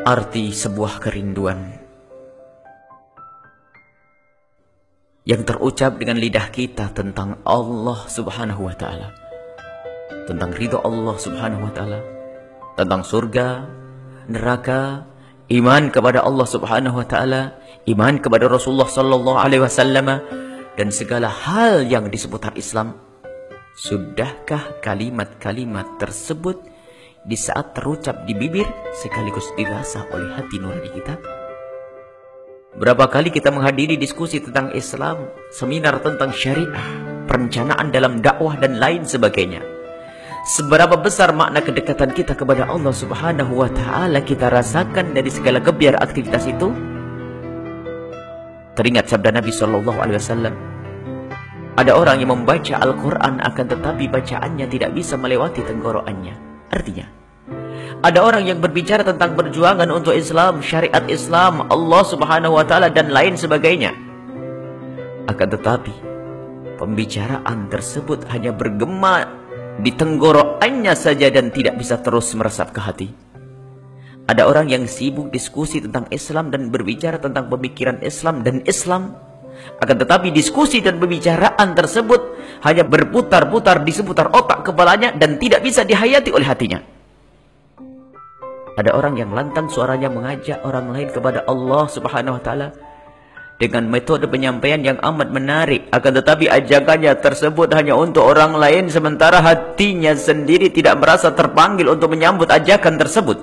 arti sebuah kerinduan yang terucap dengan lidah kita tentang Allah Subhanahu wa Ta'ala, tentang ridho Allah Subhanahu wa Ta'ala, tentang surga, neraka, iman kepada Allah Subhanahu wa Ta'ala, iman kepada Rasulullah sallallahu alaihi wasallam, dan segala hal yang di seputar Islam. Sudahkah kalimat-kalimat tersebut di saat terucap di bibir sekaligus dirasa oleh hati nurani kita? Berapa kali kita menghadiri diskusi tentang Islam, seminar tentang syariah, perencanaan dalam dakwah dan lain sebagainya. Seberapa besar makna kedekatan kita kepada Allah Subhanahu wa Ta'ala kita rasakan dari segala gebiar aktivitas itu? Teringat sabda Nabi sallallahu alaihi wasallam, ada orang yang membaca Al-Quran akan tetapi bacaannya tidak bisa melewati tenggorokannya. Artinya, ada orang yang berbicara tentang perjuangan untuk Islam, syariat Islam, Allah Subhanahu wa Ta'ala dan lain sebagainya. Akan tetapi pembicaraan tersebut hanya bergema di tenggorokannya saja dan tidak bisa terus meresap ke hati. Ada orang yang sibuk diskusi tentang Islam dan berbicara tentang pemikiran Islam dan Islam. Akan tetapi diskusi dan pembicaraan tersebut hanya berputar-putar di seputar otak kepalanya dan tidak bisa dihayati oleh hatinya. Ada orang yang lantang suaranya mengajak orang lain kepada Allah Subhanahu wa Ta'ala dengan metode penyampaian yang amat menarik. Akan tetapi ajakannya tersebut hanya untuk orang lain, sementara hatinya sendiri tidak merasa terpanggil untuk menyambut ajakan tersebut.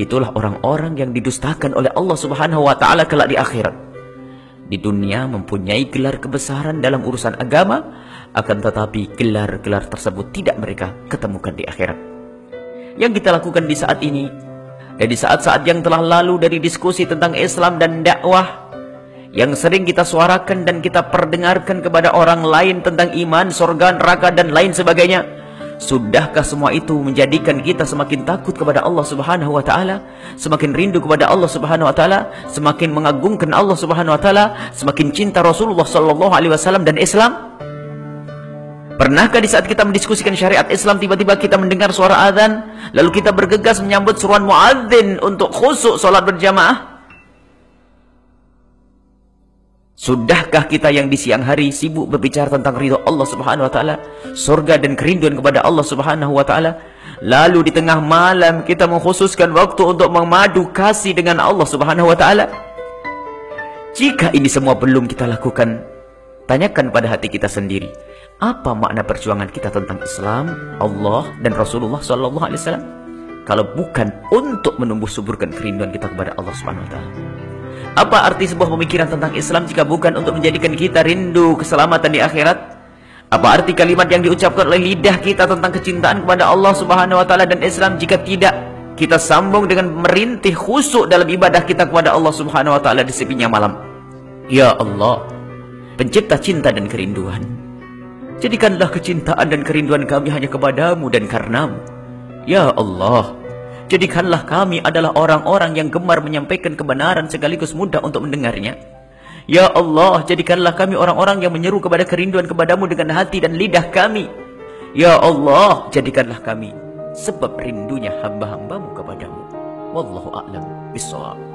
Itulah orang-orang yang didustakan oleh Allah Subhanahu wa Ta'ala kelak di akhirat. Di dunia mempunyai gelar kebesaran dalam urusan agama, akan tetapi gelar-gelar tersebut tidak mereka ketemukan di akhirat. Yang kita lakukan di saat ini, dan di saat-saat yang telah lalu dari diskusi tentang Islam dan dakwah, yang sering kita suarakan dan kita perdengarkan kepada orang lain tentang iman, surga, neraka dan lain sebagainya. Sudahkah semua itu menjadikan kita semakin takut kepada Allah Subhanahu wa Ta'ala, semakin rindu kepada Allah Subhanahu wa Ta'ala, semakin mengagungkan Allah Subhanahu wa Ta'ala, semakin cinta Rasulullah sallallahu alaihi wasallam dan Islam? Pernahkah di saat kita mendiskusikan syariat Islam tiba-tiba kita mendengar suara azan, lalu kita bergegas menyambut seruan muadzin untuk khusyuk salat berjamaah? Sudahkah kita yang di siang hari sibuk berbicara tentang ridho Allah Subhanahu wa Ta'ala, surga dan kerinduan kepada Allah Subhanahu wa Ta'ala, lalu di tengah malam kita mengkhususkan waktu untuk memadu kasih dengan Allah Subhanahu wa Ta'ala? Jika ini semua belum kita lakukan, tanyakan pada hati kita sendiri, apa makna perjuangan kita tentang Islam, Allah dan Rasulullah sallallahu alaihi wasallam kalau bukan untuk menumbuh suburkan kerinduan kita kepada Allah Subhanahu wa Ta'ala? Apa arti sebuah pemikiran tentang Islam jika bukan untuk menjadikan kita rindu keselamatan di akhirat? Apa arti kalimat yang diucapkan oleh lidah kita tentang kecintaan kepada Allah Subhanahu wa Ta'ala dan Islam jika tidak kita sambung dengan merintih khusyuk dalam ibadah kita kepada Allah Subhanahu wa Ta'ala di sepinya malam? Ya Allah, pencipta cinta dan kerinduan, jadikanlah kecintaan dan kerinduan kami hanya kepadamu dan karenamu. Ya Allah, jadikanlah kami adalah orang-orang yang gemar menyampaikan kebenaran sekaligus mudah untuk mendengarnya. Ya Allah, jadikanlah kami orang-orang yang menyeru kepada kerinduan kepadamu dengan hati dan lidah kami. Ya Allah, jadikanlah kami sebab rindunya hamba-hambamu kepadamu. Wallahu a'lam bishawab.